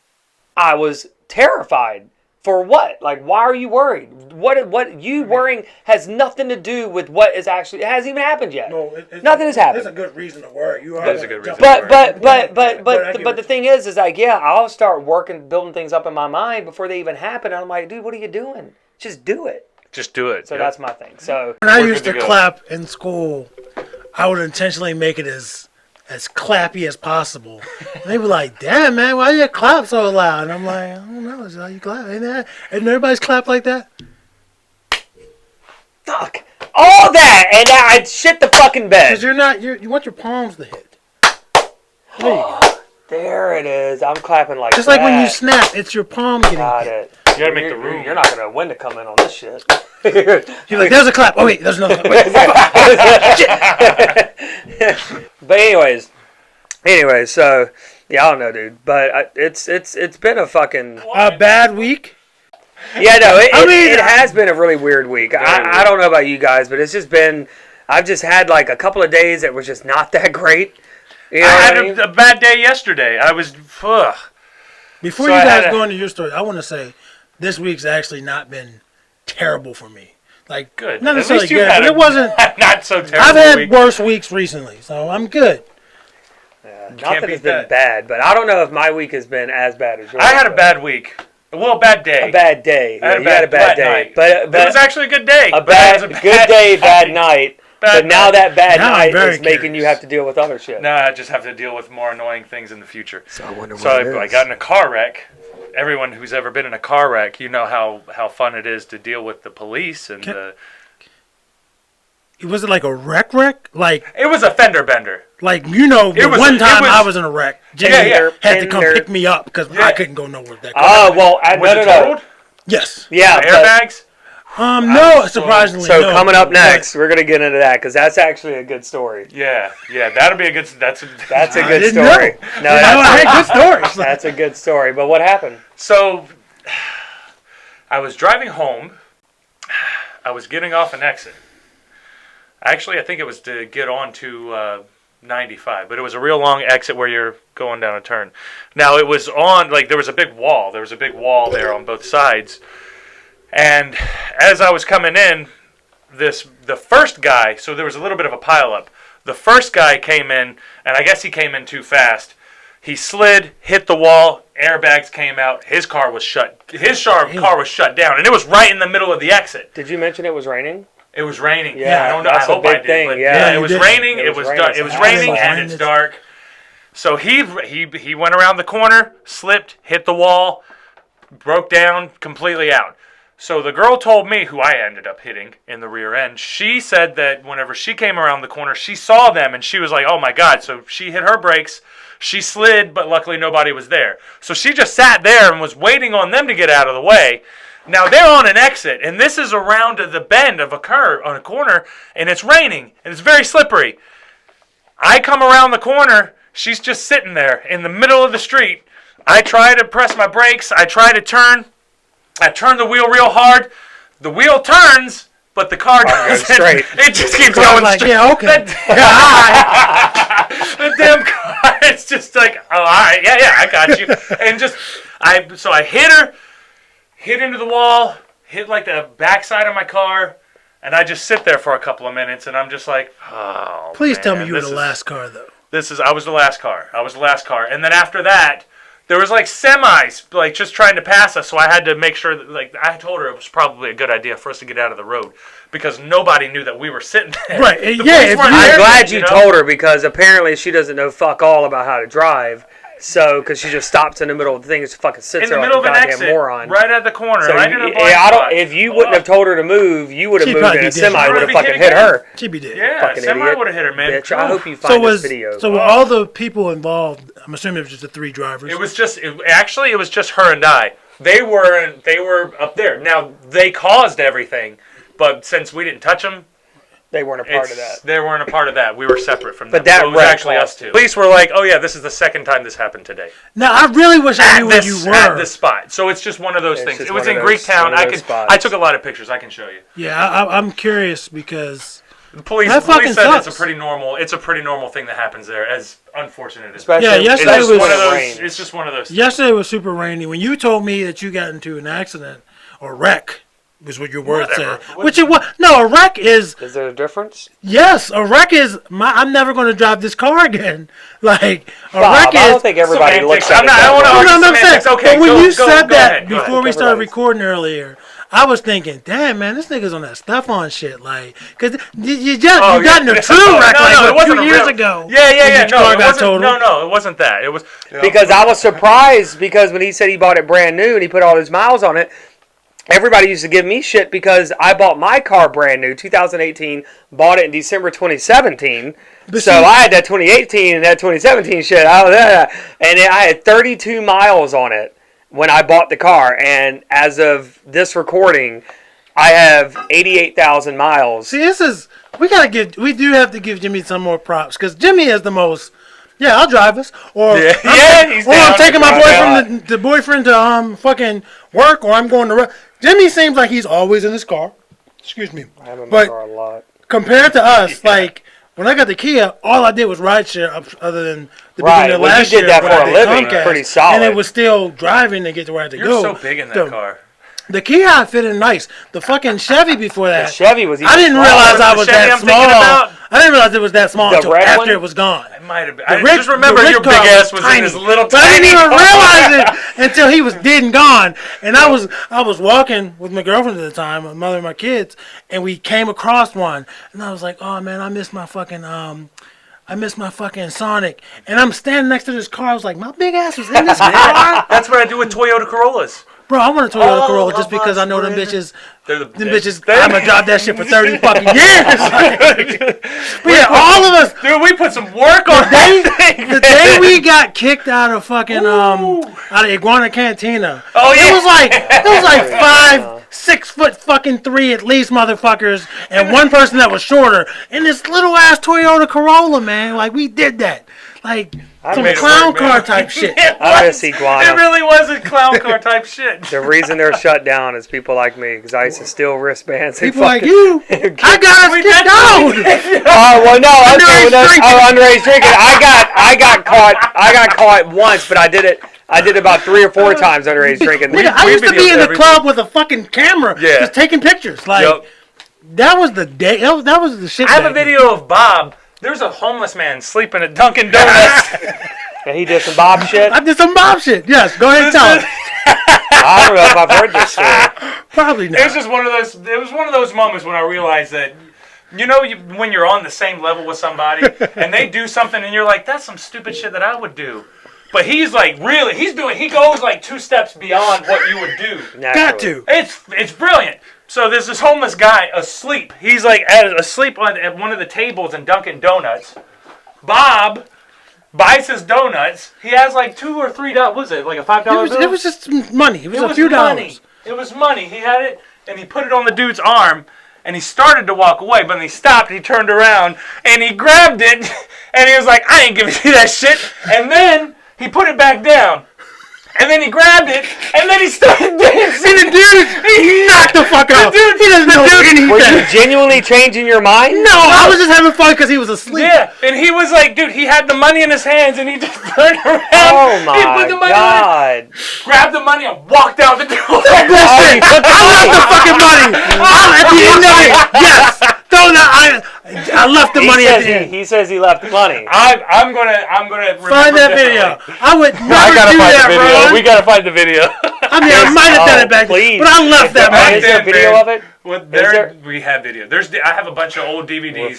I was terrified. For what? Like, why are you worried? What you worrying has nothing to do with what is actually. It hasn't even happened yet. No, nothing has happened. It's a good reason to worry. That's a good reason. But the thing is like, I'll start building things up in my mind before they even happen. And I'm like, dude, what are you doing? Just do it. Just do it. So that's my thing. So when I used to clap in school, I would intentionally make it as clappy as possible. And they were like, damn, man, why you clap so loud? And I'm like, I don't know. It's how you clap. Ain't everybody's clap like that? Fuck. All that, and I'd shit the fucking bed. Because you want your palms to hit. There you go. There it is. I'm clapping like that. Just like when you snap, it's your palm getting hit. You gotta make the room. You're not going to know when to come in on this shit. You're like, there's a clap. Oh, wait, there's another clap. But anyways, so yeah, I don't know, dude. But it's been a fucking bad week. Yeah, no, it has been a really weird week. I don't know about you guys, but it's just been. I've just had like a couple of days that was just not that great. You know I had a bad day yesterday. I was. Before you guys go into your story, I want to say this week's actually not been terrible for me. Like, good. not At necessarily least you good, had but it wasn't. not so terrible. I've had week. worse weeks recently, so I'm good. Not can't that it's beat been that. bad, but I don't know if my week has been as bad as yours. I had a bad week. Well, a bad day. A bad day. I had Yeah, you had a bad day. night. But it was actually a good day. a but it was bad, good day, bad night. Bad But now night. that bad Now I'm night very is making you curious. have to deal with other shit. No, I just have to deal with more annoying things in the future. So I wonder So I got in a car wreck. Everyone who's ever been in a car wreck, you know how fun it is to deal with the police and Was it like a wreck? Like, it was a fender bender. like the was- one it time was- I was in a wreck, Jimmy Yeah. had to come Fender. pick me up because Yeah. I couldn't go nowhere with that car. Oh, well, Was no, it no, no. totaled? Yes. Yeah, The but, airbags? No, was so- surprisingly. so no. coming up But- next, we're going to get into that because that's actually a good story. Yeah, that'll be a good. That's That's a I good didn't story. know. No, I that's, had good stories. that's a good story. But what happened? So. I was driving home. I was getting off an exit. Actually, I think it was to get on to 95, but it was a real long exit where you're going down a turn. Now, it was on, like, there was a big wall. There was a big wall there on both sides. And as I was coming in, the first guy, so there was a little bit of a pileup. The first guy came in, and I guess he came in too fast. He slid, hit the wall, airbags came out. His car was shut. Car was shut down, and it was right in the middle of the exit. Did you mention it was raining? It was raining. Yeah, I don't know. I that's a hope big I did. thing, But yeah. it You was did. raining. It It was was raining. dark. It was It's raining, awesome. and it's dark. So he went around the corner, slipped, hit the wall, broke down, completely out. So the girl told me, who I ended up hitting in the rear end, she said that whenever she came around the corner, she saw them, and she was like, oh my God. So she hit her brakes. She slid, but luckily nobody was there. So she just sat there and was waiting on them to get out of the way. Now they're on an exit, and this is around the bend of a curve on a corner, and it's raining, and it's very slippery. I come around the corner. She's just sitting there in the middle of the street. I try to press my brakes. I try to turn. I turn the wheel real hard. The wheel turns, but the car goes doesn't. straight. It just keeps I was going like, straight. yeah, okay. The damn car. It's just like, oh, all right, yeah, I got you. And so I hit her, hit into the wall, hit like the backside of my car, and I just sit there for a couple of minutes, and I'm just like, oh. Please man, tell me you were this the is- last car though. I was the last car. And then after that, there was like semis, like just trying to pass us. So I had to make sure that, like, I told her it was probably a good idea for us to get out of the road because nobody knew that we were sitting there. Right, The yeah, police if weren't you- there, I'm glad you know? told her because apparently she doesn't know fuck all about how to drive. So, because she just stops in the middle of the thing and just fucking sits In the there middle of like an a goddamn exit, moron. right at the corner, So right in a blind yeah, spot. if you wouldn't have told her to move, you would have She'd moved probably in a be dead. semi She'd would have probably fucking hit hit again. her. She be dead. Yeah, Fucking semi idiot. would have hit her, man. Bitch, I hope you find So this was video. so were all the people involved? I'm assuming it was just the three drivers. It was just it was just her and I. They were up there. Now they caused everything, but since we didn't touch them, They weren't a part of that. they weren't a part of that. We were separate from them. But that so it was wreck actually us caused two. it. Police were like, "Oh yeah, this is the second time this happened today Now I really wish I knew where you at were. this spot." So it's just one of those It's things. just It was one in of those- Greektown. one of those spots. I took a lot of pictures. I can show you. Yeah, I'm curious because The police, That the police fucking said sucks. it's a pretty normal thing that happens there. As unfortunate as Especially Yeah, yesterday it's just was- one of those. rain. It's just one of those. yesterday was super rainy. When you told me that you got into an accident or wreck, was what your words Whatever. said. Which it was. No, a wreck is Is there a difference? yes. A wreck is I'm never going to drive this car again. Like a Bob, wreck I is. don't think everybody Semantics. looks at I'm it not- I that don't wanna way. No, argue I'm saying. semantics. Okay, but when go you said that ahead, go ahead. before we started Everybody's- recording earlier, I was thinking, damn man, this nigga's on that stuff on shit. Like, cause you got in a true wreck No, like it what, wasn't 2 a years real- ago. Yeah, when yeah. your car got totaled. No, it wasn't that. It was Because I was surprised because when he said he bought it brand new and he put all his miles on it, everybody used to give me shit because I bought my car brand new, 2018, bought it in December 2017. But So see- I had that 2018 and that 2017 shit. And I had 32 miles on it when I bought the car. And as of this recording, I have 88,000 miles. See, we do have to give Jimmy some more props because Jimmy is the most. Yeah, I'll drive us, or Yeah. Yeah, he's or I'm down to taking my drive boyfriend to fucking work, or I'm going to. Jimmy seems like he's always in his car. Excuse me, I have in my but car a lot. compared to us, like when I got the Kia, all I did was rideshare other than the Right, beginning of well, you last did year. that when for I a did living, Comcast, pretty solid. and it was still driving to get to where I had to You're go. so big in that So, car. The Kia fitted nice. The fucking Chevy before that. The Chevy was even I didn't realize I was that small. I didn't realize it was that small until after it was gone. It might have been. I just remember your big ass was in his little tiny. But I didn't even realize it until he was dead and gone. And I was walking with my girlfriend at the time, my mother and my kids, and we came across one. And I was like, oh man, I miss my fucking Sonic. And I'm standing next to this car. I was like, my big ass was in this car. That's what I do with Toyota Corollas. Bro, I want a Toyota Corolla just because I know them bitches. I'm gonna drive that shit for 30 fucking years. But yeah, all of us. Dude, we put some work on that thing. The day we got kicked out of fucking out of Iguana Cantina. Oh yeah. It was like 5, 6 foot fucking 3 at least motherfuckers, and one person that was shorter in this little ass Toyota Corolla, man. Like we did that. Like some clown car type shit. I miss Iguana. It really was a clown car type shit. The reason they're shut down is people like me, because I used to steal wristbands. People like you. I got us kicked out. Oh well, no, okay, underage drinking. I got caught once, but I did it about 3 or 4 times underage drinking. I used to be in the club with a fucking camera, just taking pictures. Like that was the day. That was the shit. I have a video of Bob. There's a homeless man sleeping at Dunkin' Donuts. And he did some Bob shit? I did some Bob shit. Yes, go ahead and tell it. I don't know if I've heard this story. Probably not. It was just one of those. It was one of those moments when I realized that, when you're on the same level with somebody and they do something and you're like, that's some stupid shit that I would do. But he's like, really, he goes like 2 steps beyond what you would do. Naturally. Got to. It's brilliant. So there's this homeless guy asleep. He's like asleep at one of the tables in Dunkin' Donuts. Bob buys his donuts. He has like $2 or $3. What was it? Like a $5 bill? It was just money. It was a few dollars. It was money. He had it and he put it on the dude's arm and he started to walk away, but when he stopped, he turned around and he grabbed it and he was like, I ain't giving you that shit. And then he put it back down. And then he grabbed it, and then he started dancing. And the dude, he knocked the fuck out. He doesn't know anything. Were you genuinely changing your mind? No, I was just having fun because he was asleep. Yeah, and he was like, dude, he had the money in his hands, and he just turned around. Oh my he put the money God. Grabbed the money, and walked out the door. Bullshit. I left the fucking money. At the end of it, yes. I left the money at the end. He says he left the money. I'm gonna find that video. I would never do that, bro. We gotta find the video. I mean, I might have done it back then, but I left that money. Is there a video of it? We have video. I have a bunch of old DVDs.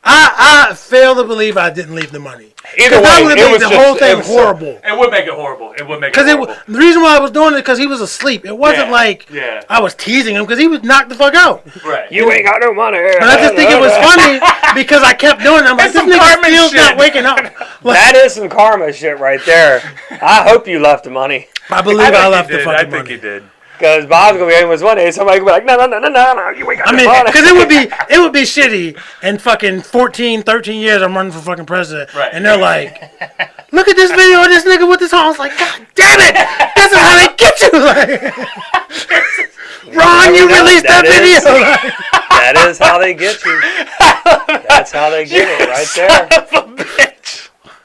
I fail to believe I didn't leave the money. Either way, it was the whole thing horrible. It would make it horrible. The reason why I was doing it because he was asleep. It wasn't like I was teasing him because he was knocked the fuck out. Right. You ain't got no money. And I just think it was funny because I kept doing it. I'm like, this nigga still's not waking up. That is some karma shit right there. I hope you left the money. I believe I left the fucking money. I think he did. Because Bob's gonna be aiming one day, somebody gonna be like, no, you ain't got no money. Because it would be shitty. In fucking 14, 13 years, I'm running for fucking president, and they're like, look at this video of this nigga with this horn. I was like, God damn it, this is how they get you. Like, Ron, you released that video. That is how they get you. That's how they get it right there.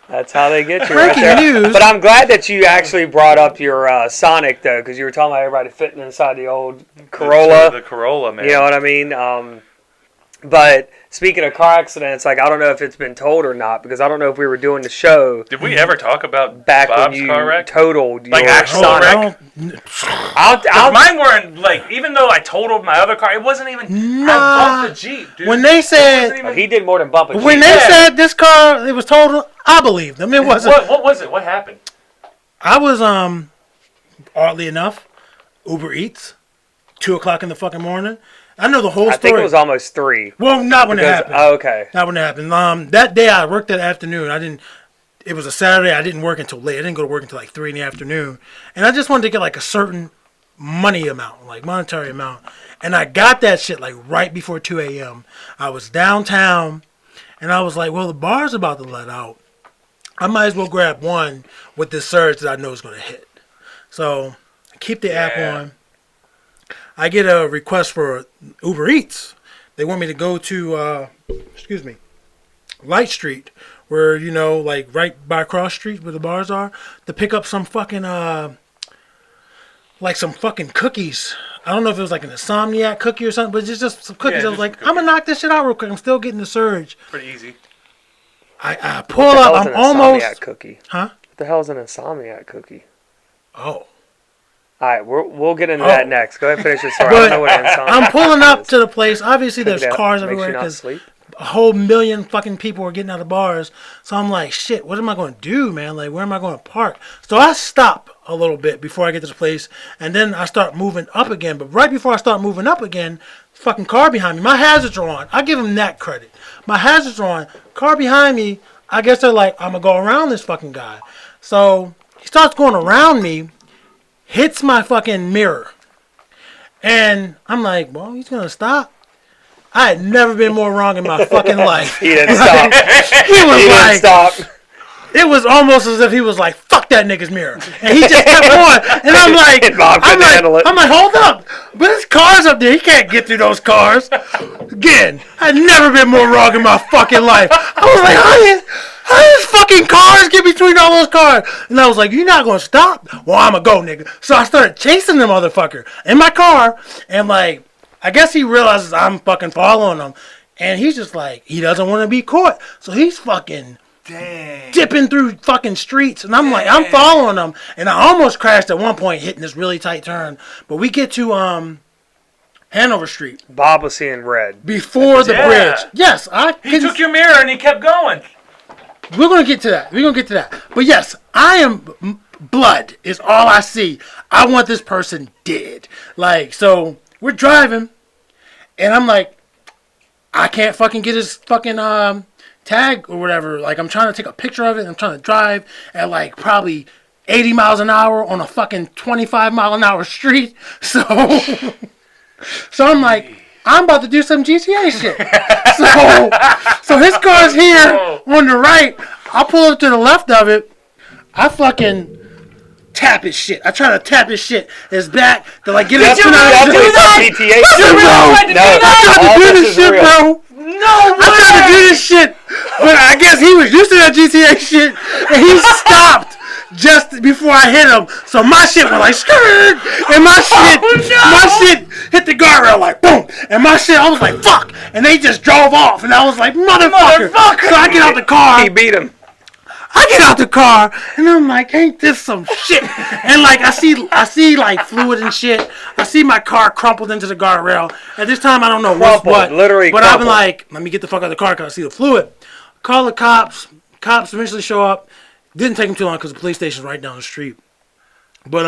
That's how they get you right there. News. But I'm glad that you actually brought up your Sonic, though, because you were talking about everybody fitting inside the old Corolla. The Corolla, man. You know what I mean? But speaking of car accidents, like I don't know if it's been told or not, because I don't know if we were doing the show. Did we ever talk about back Bob's when you car wreck? Totaled your actual Sonic? Wreck? Mine weren't like, even though I totaled my other car, it wasn't even. Nah. I bumped the Jeep, dude. When they said he did more than bump a Jeep. When they said this car, it was totaled, I believed them. It wasn't. What was it? What happened? I was oddly enough, Uber Eats, 2:00 in the fucking morning. I know the whole story. I think it was almost 3. Well, not when it happened. Oh, okay. Not when it happened. That day I worked that afternoon. It was a Saturday. I didn't work until late. I didn't go to work until like 3 in the afternoon. And I just wanted to get like a certain money amount, like monetary amount. And I got that shit like right before 2 a.m. I was downtown and I was like, well, the bar's about to let out. I might as well grab one with this surge that I know is going to hit. So I keep the app on. I get a request for Uber Eats. They want me to go to, Light Street, where, like right by Cross Street where the bars are, to pick up some fucking, like some fucking cookies. I don't know if it was like an insomniac cookie or something, but it's just some cookies. I was like, I'm gonna knock this shit out real quick. I'm still getting the surge. Pretty easy. I pull up. I'm almost. Cookie. Huh? What the hell is an insomniac cookie? Oh. All right, we'll get into that next. Go ahead and finish your story. I don't know what an insomniac I'm pulling up is. to the place. Obviously, there's cars Makes everywhere you not because sleep? a whole million fucking people are getting out of bars. So I'm like, shit, what am I going to do, man? Like, where am I going to park? So I stop a little bit before I get to the place, and then I start moving up again. But right before I start moving up again, fucking car behind me, my hazards are on. I give him that credit. My hazards are on. Car behind me, I guess they're like, I'm going to go around this fucking guy. So he starts going around me, hits my fucking mirror. And I'm like, well, he's going to stop. I had never been more wrong in my fucking life. He didn't stop. Didn't stop. It was almost as if he was like, fuck that nigga's mirror. And he just kept going. And I'm like, I'm like, hold up. But there's cars up there. He can't get through those cars. Again, I'd never been more wrong in my fucking life. I was like, how these fucking cars get between all those cars? And I was like, you're not going to stop? Well, I'm going to go, nigga. So I started chasing the motherfucker in my car. And like, I guess he realizes I'm fucking following him. And he's just like, he doesn't want to be caught. So he's fucking dipping through fucking streets. And I'm like, I'm following him. And I almost crashed at one point, hitting this really tight turn. But we get to Hanover Street. Bob was seeing red. Before the bridge. Yes. He took your mirror and he kept going. We're going to get to that. But yes, I am... Blood is all I see. I want this person dead. Like, so... We're driving, and I'm like, I can't fucking get his fucking tag or whatever. Like, I'm trying to take a picture of it. I'm trying to drive at like probably 80 miles an hour on a fucking 25 mile an hour street. So I'm like, I'm about to do some GTA shit. So his car's here on the right. I pull up to the left of it. I fucking tap his shit. I try to tap his shit. His back to like get his shit out of GTA shit, bro. I tried to do this shit, bro. I tried to do this shit, but I guess he was used to that GTA shit, and he stopped just before I hit him. So my shit went like skirt, and my shit hit the guardrail like boom, and my shit, I was like fuck, and they just drove off, and I was like motherfucker. So I get out the car. He beat him. I get out the car and I'm like, ain't this some shit? And like I see like fluid and shit. I see my car crumpled into the guardrail. At this time I don't know what's what. Literally but I'm like, let me get the fuck out of the car because I see the fluid. Call the cops. Cops eventually show up. Didn't take them too long because the police station's right down the street. But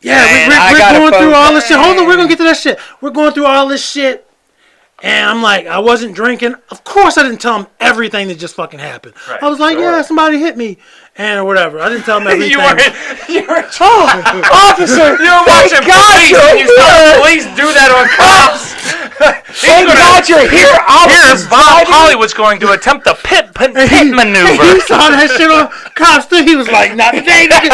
yeah, we're going through all this shit. Hold on, we're gonna get to that shit. We're going through all this shit. And I'm like, I wasn't drinking. Of course I didn't tell him everything that just fucking happened. Right. I was like, yeah, somebody hit me. And or whatever. I didn't tell him everything. you were officer. You were watching police and you saw police do that on cops. Thank God you're here. Here's Bob Hollywood's going to attempt the pit maneuver. He saw that shit on cops too. He was like, not today, nigga.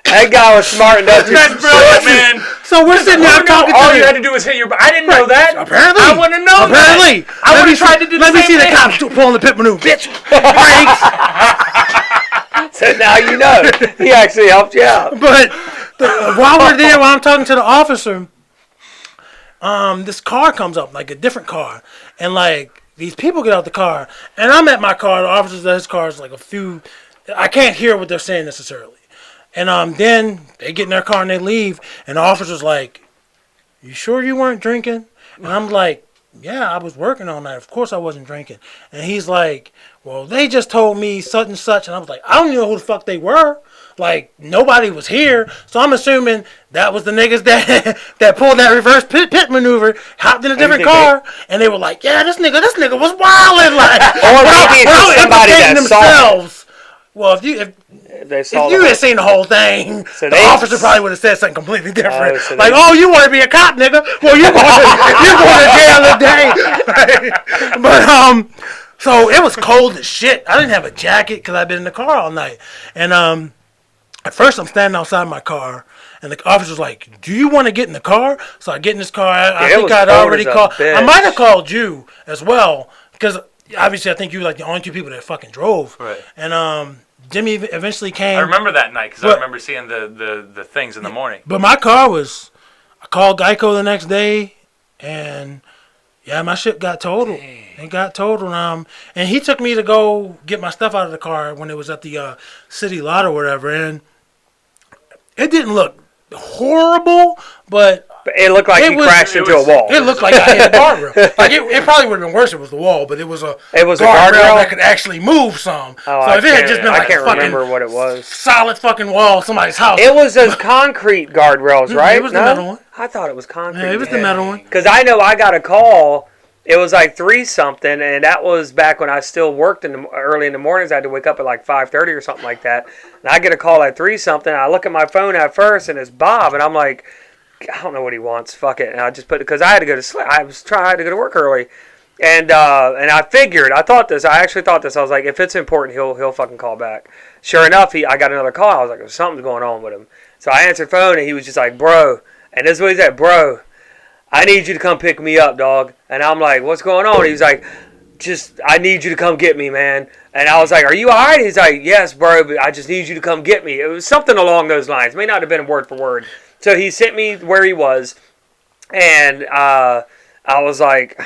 That guy was smart enough. That's brilliant, man. So we're sitting there talking. All you had to do was hit your. I didn't know that. Apparently, I wouldn't have known that. I would have tried to do the same thing. Let me see the cops pulling the pit maneuver, bitch. So now you know. He actually helped you out. But while we're there, while I'm talking to the officer, this car comes up, like a different car, and like these people get out the car, and I'm at my car. The officer's at his car is like a few. I can't hear what they're saying necessarily. And then they get in their car and they leave. And the officer's like, you sure you weren't drinking? And I'm like, yeah, I was working all night. Of course I wasn't drinking. And he's like, well, they just told me such and such. And I was like, I don't even know who the fuck they were. Like, nobody was here. So I'm assuming that was the niggas that pulled that reverse pit maneuver, hopped in a different car. And they were like, yeah, this nigga was wilding. Like, or maybe it's somebody that themselves. Well, if you had seen the whole thing, so the officer probably would have said something completely different. So like, oh, you want to be a cop, nigga? Well, you're going to jail today. But so it was cold as shit. I didn't have a jacket because I'd been in the car all night. And at first I'm standing outside my car, and the officer's like, do you want to get in the car? So I get in this car. I think I'd already called. I might have called you as well because obviously I think you were like the only two people that fucking drove. Right. And Jimmy eventually came. I remember that night because I remember seeing the things in the morning. But my car was. I called Geico the next day, and yeah, my shit got totaled. It got totaled. And he took me to go get my stuff out of the car when it was at the city lot or whatever, and it didn't look horrible, but it looked like you crashed into a wall. It looked like I hit a guardrail. Like it probably would have been worse if it was the wall, but it was a guardrail that could actually move some. Oh, so if it had just been like I can't remember what it was. Solid fucking wall of somebody's house. It was those concrete guardrails, right? It was the metal one. I thought it was concrete. Yeah, it was the metal one. Because I know I got a call. It was like 3-something, and that was back when I still worked early in the mornings. I had to wake up at like 5:30 or something like that. And I get a call at 3-something. I look at my phone at first, and it's Bob, and I'm like, I don't know what he wants. Fuck it. And I just put it because I had to go to sleep. I had to go to work early, and I figured. I actually thought this. I was like, if it's important, he'll fucking call back. Sure enough, I got another call. I was like, something's going on with him. So I answered the phone, and he was just like, bro. And this is what he said, bro. I need you to come pick me up, dog. And I'm like, what's going on? He was like, I need you to come get me, man. And I was like, are you all right? He's like, yes, bro, but I just need you to come get me. It was something along those lines. It may not have been word for word. So he sent me where he was. And I was like,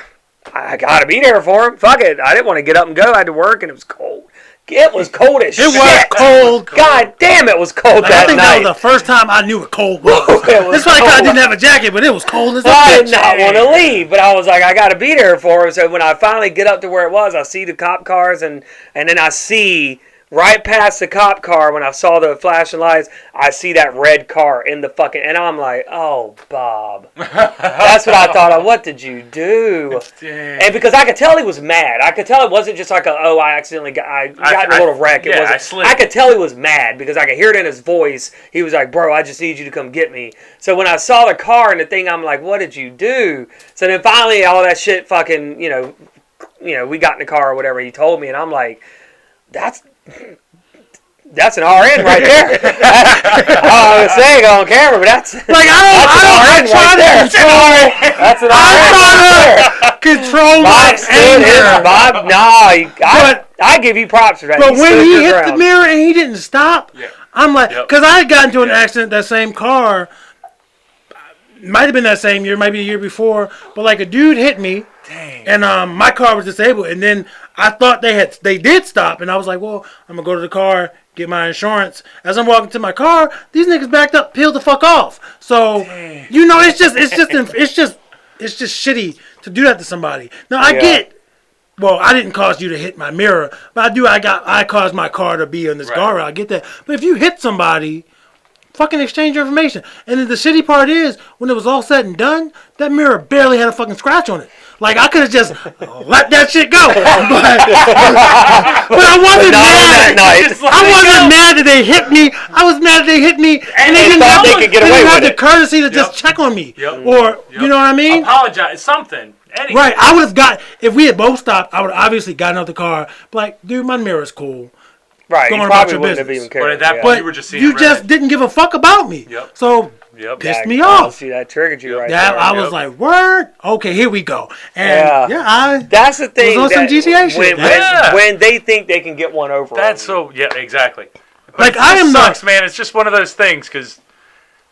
I got to be there for him. Fuck it. I didn't want to get up and go. I had to work, and it was cold. It was cold as shit. It was cold. God damn, it was cold that night. I think that was the first time I knew what cold was. It's funny because I didn't have a jacket, but it was cold as a bitch. I did not want to leave, but I was like, I got to be there for him. So when I finally get up to where it was, I see the cop cars, and then I see right past the cop car, when I saw the flashing lights, I see that red car in the fucking, and I'm like, oh, Bob. That's what I thought of. What did you do? Damn. And because I could tell he was mad. I could tell it wasn't just like I accidentally got in a little wreck. It wasn't. I could tell he was mad because I could hear it in his voice. He was like, bro, I just need you to come get me. So when I saw the car and the thing, I'm like, what did you do? So then finally all that shit fucking, we got in the car or whatever he told me, and I'm like, that's an RN right there. I was saying on camera, but that's an RN right there. That's an RN right there. Control my anger. I give you props for that. But when he hit the mirror and he didn't stop, I'm like, because I had gotten into an accident, that same car, might have been that same year, maybe the year before, but like a dude hit me. Dang. And my car was disabled, and then I thought they did stop, and I was like, well, I'm gonna go to the car, get my insurance. As I'm walking to my car, these niggas backed up, peeled the fuck off. So it's just shitty to do that to somebody. Now I get, well, I didn't cause you to hit my mirror, but I caused my car to be on this guardrail. I get that, but if you hit somebody, fucking exchange your information. And then the shitty part is, when it was all said and done, that mirror barely had a fucking scratch on it. Like, I could have just let that shit go. But I wasn't mad. I wasn't mad that they hit me. I was mad that they hit me. And they didn't have the courtesy to just check on me. Or, you know what I mean? Apologize. Something. Anything. Right. I would have if we had both stopped, I would have obviously gotten out the car. Like, dude, my mirror's cool. Right, going you about probably your wouldn't business. have even cared. But at that point, you were just seeing just didn't give a fuck about me. Yep. So, pissed me off. See, that triggered you right there. I was like, word? Okay, here we go. And that's the thing. Was on some GTA shit. When they think they can get one over. That's so, exactly. But like, I am sucks, man. It's just one of those things, because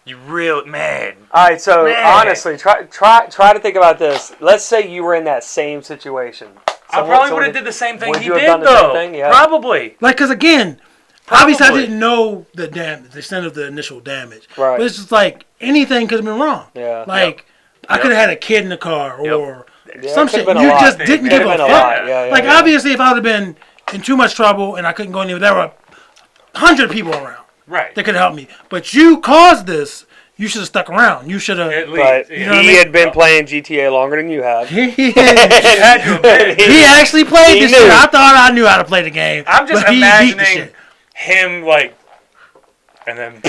you really, man. All right, so honestly, try to think about this. Let's say you were in that same situation. I probably would have did the same thing he did, done the though. same thing? Yeah. Probably. Like, because again, obviously I didn't know the extent of the initial damage. Right. But it's just like, anything could have been wrong. Yeah. Like, I could have had a kid in the car or Yeah, some shit. You just didn't give a fuck. Like, obviously, if I would have been in too much trouble and I couldn't go anywhere, there were 100 people around that could help me. But you caused this. You should have stuck around. You should have. But he had been playing GTA longer than you have. He actually played this shit. I thought I knew how to play the game. I'm just imagining him, like, and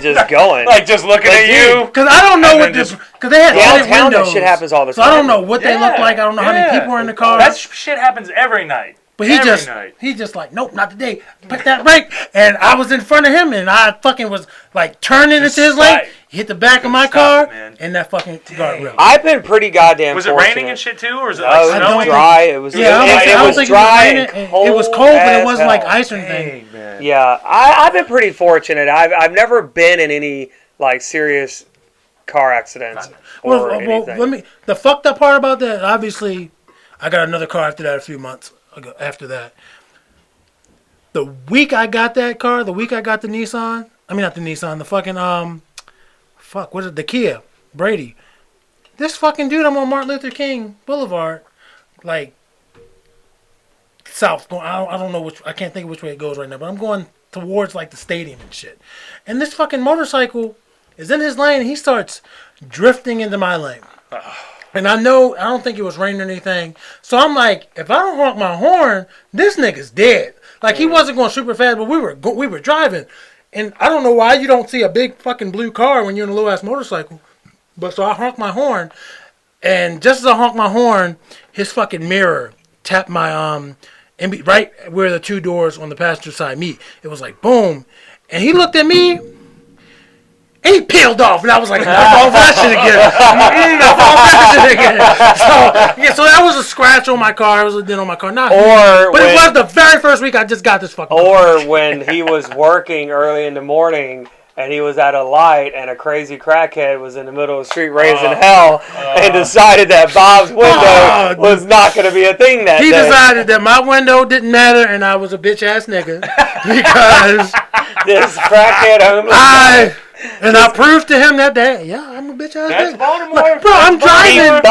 just going. Like, just looking at you. Because I don't know what this. Because they had downtown, that shit happens all the time. So I don't know what they look like. I don't know how many people are in the car. That shit happens every night. But he just like, nope, not today. Put that brake. And I was in front of him, and I fucking was like turning into his lane. He hit the back of my car and that fucking guardrail. I've been pretty goddamn Was it fortunate. raining and shit too, or was it No, like it was snowing? dry. It was I was dry it was cold, but it wasn't like ice or anything. Man. Yeah, I've been pretty fortunate. I've never been in any like serious car accidents or anything. The fucked up part about that, obviously, I got another car after that a few months ago. After that, the week I got that car, the week I got the Nissan. I mean, not the Nissan, the fucking what is it? The Kia Brady. This fucking dude, I'm on Martin Luther King Boulevard, like south. I don't know which. I can't think of which way it goes right now, but I'm going towards like the stadium and shit. And this fucking motorcycle is in his lane. And he starts drifting into my lane. And I don't think it was raining or anything. So I'm like, if I don't honk my horn, this nigga's dead. Like he wasn't going super fast, but we were driving. And I don't know why you don't see a big fucking blue car when you're in a little ass motorcycle. But so I honked my horn, and just as I honked my horn, his fucking mirror tapped my right where the two doors on the passenger side meet. It was like boom, and he looked at me, and he peeled off, and I was like, I'm falling for that shit again. So that was a scratch on my car. It was a dent on my car. But it was the very first week I just got this fucking car. Or when he was working early in the morning. And he was at a light, and a crazy crackhead was in the middle of the street raising hell, and decided that Bob's window was not going to be a thing that day. He decided that my window didn't matter, and I was a bitch ass nigga because this crackhead homeless. I proved to him that day. Yeah, I'm a bitch ass nigga. That's Baltimore. Bro, I'm driving.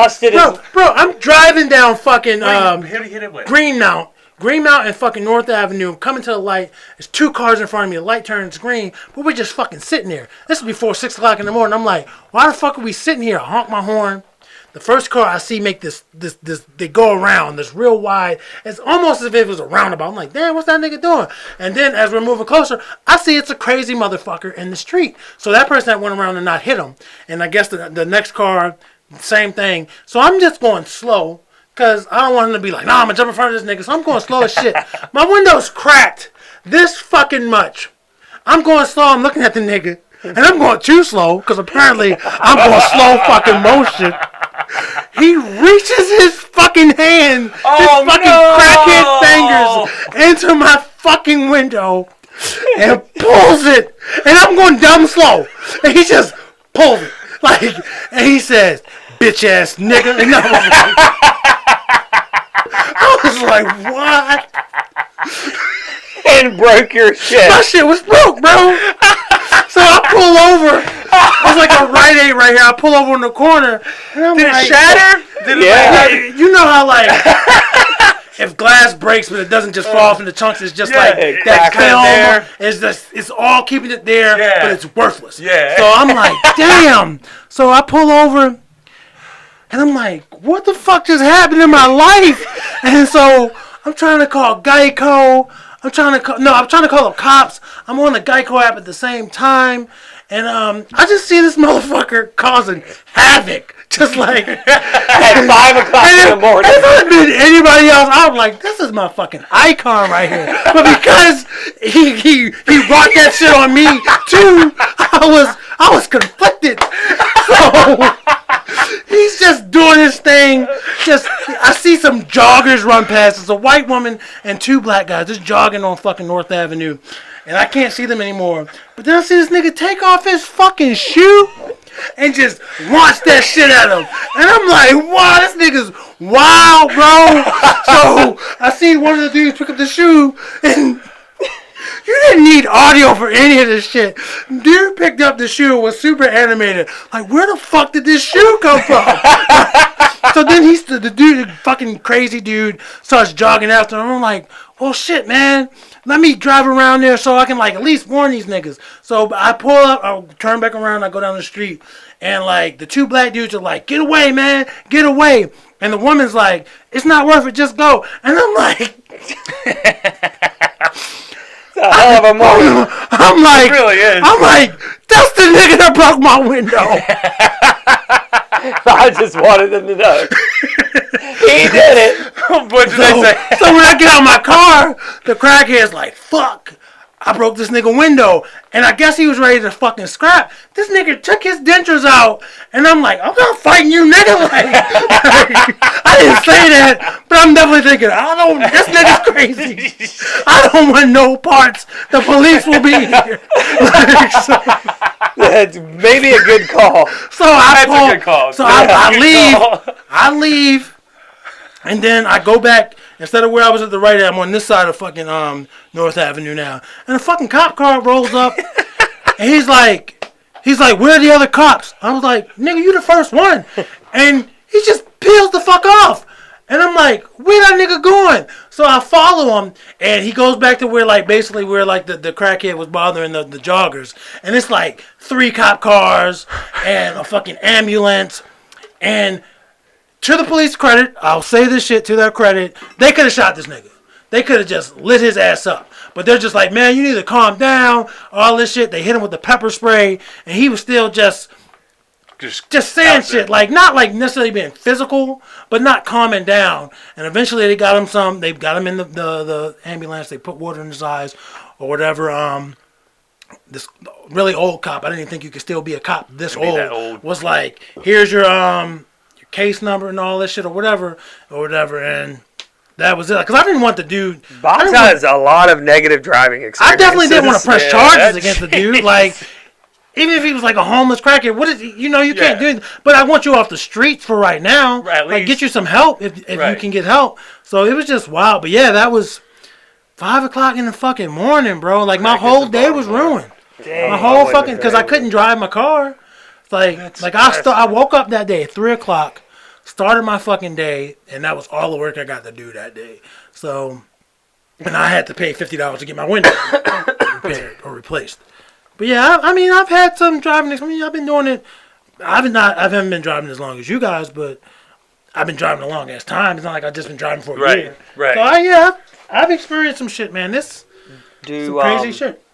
Bro, I'm driving down fucking hit it with. Greenmount and fucking North Avenue. I'm coming to the light. There's two cars in front of me. The light turns green, but we're just fucking sitting there. This is before 6 o'clock in the morning. I'm like, why the fuck are we sitting here? I honk my horn. The first car I see make this they go around this real wide. It's almost as if it was a roundabout. I'm like, damn, what's that nigga doing? And then as we're moving closer, I see it's a crazy motherfucker in the street. So that person that went around and not hit him. And I guess the next car, same thing. So I'm just going slow. Because I don't want him to be like, nah, I'm going to jump in front of this nigga. So I'm going slow as shit. My window's cracked this fucking much. I'm going slow. I'm looking at the nigga. And I'm going too slow. Because apparently I'm going slow fucking motion. He reaches his fucking hand. Crackhead fingers into my fucking window. And pulls it. And I'm going dumb slow. And he just pulls it. And he says, bitch ass nigga. And I was like, what? And broke your shit. My shit was broke, bro. So I pull over. It's like a Rite Aid right here. I pull over in the corner. And Did it shatter? You know how if glass breaks but it doesn't just fall off into chunks, it's just that film there. It's all keeping it there, but it's worthless. Yeah. So I'm like, damn. So I pull over. And I'm like, what the fuck just happened in my life? And so I'm trying to call Geico. I'm trying to call the cops. I'm on the Geico app at the same time. And I just see this motherfucker causing havoc. Just like at 5 o'clock in the morning. If it had been anybody else, I'm like, this is my fucking icon right here. But because he brought that shit on me too, I was conflicted. So he's just doing his thing. I see some joggers run past. It's a white woman and two black guys just jogging on fucking North Avenue. And I can't see them anymore. But then I see this nigga take off his fucking shoe and just launch that shit at him. And I'm like, wow, this nigga's wild, bro. So I see one of the dudes pick up the shoe, and you didn't need audio for any of this shit. Dude picked up the shoe, was super animated. Like, where the fuck did this shoe come from? So then the dude, the fucking crazy dude, starts jogging after him. I'm like, well, shit, man. Let me drive around there so I can, at least warn these niggas. So I pull up, I turn back around, I go down the street. And, the two black dudes are like, get away, man. Get away. And the woman's like, it's not worth it. Just go. And I'm like... It's a hell of a moment. I'm like... It really is. I'm like, that's the nigga that broke my window. I just wanted them to know. He did it. What did they say? So when I get out of my car, the crackhead's like, fuck. I broke this nigga window, and I guess he was ready to fucking scrap. This nigga took his dentures out, and I'm like, I'm not fighting you, nigga. Like, I didn't say that, but I'm definitely thinking, this nigga's crazy. I don't want no parts. The police will be here. That's maybe a good call. So That's a good call. So I leave, and then I go back. Instead of where I was at the right, I'm on this side of fucking North Avenue now. And a fucking cop car rolls up, and he's like, where are the other cops? I was like, nigga, you the first one. And he just peels the fuck off. And I'm like, where that nigga going? So I follow him, and he goes back to where, like, basically where, like, the crackhead was bothering the joggers. And it's like 3 cop cars and a fucking ambulance. And to the police credit, I'll say this shit to their credit, they could have shot this nigga. They could have just lit his ass up. But they're just like, man, you need to calm down, all this shit. They hit him with the pepper spray, and he was still just saying shit. Like, not like necessarily being physical, but not calming down. And eventually they got him they got him in the ambulance. They put water in his eyes or whatever. This really old cop, I didn't even think you could still be a cop this old, was like, here's your case number and all this shit or whatever, and that was it. Because I didn't want the dude. Box has a lot of negative driving experience. I definitely didn't want to press charges against the dude. Like, even if he was like a homeless crackhead, you can't do it. But I want you off the streets for right now. At like, least. get you some help if you can get help. So it was just wild. But yeah, that was 5 o'clock in the fucking morning, bro. Like, my whole day was ruined. Dang, my whole fucking, because I couldn't drive my car. I woke up that day at 3 o'clock. Started my fucking day, and that was all the work I got to do that day. So, and I had to pay $50 to get my window repaired or replaced. But yeah, I mean, I've had some driving experience. I've been doing it. I haven't been driving as long as you guys, but I've been driving a long ass time. It's not like I've just been driving for a year. Right. So I've experienced some shit, man. Some crazy shit.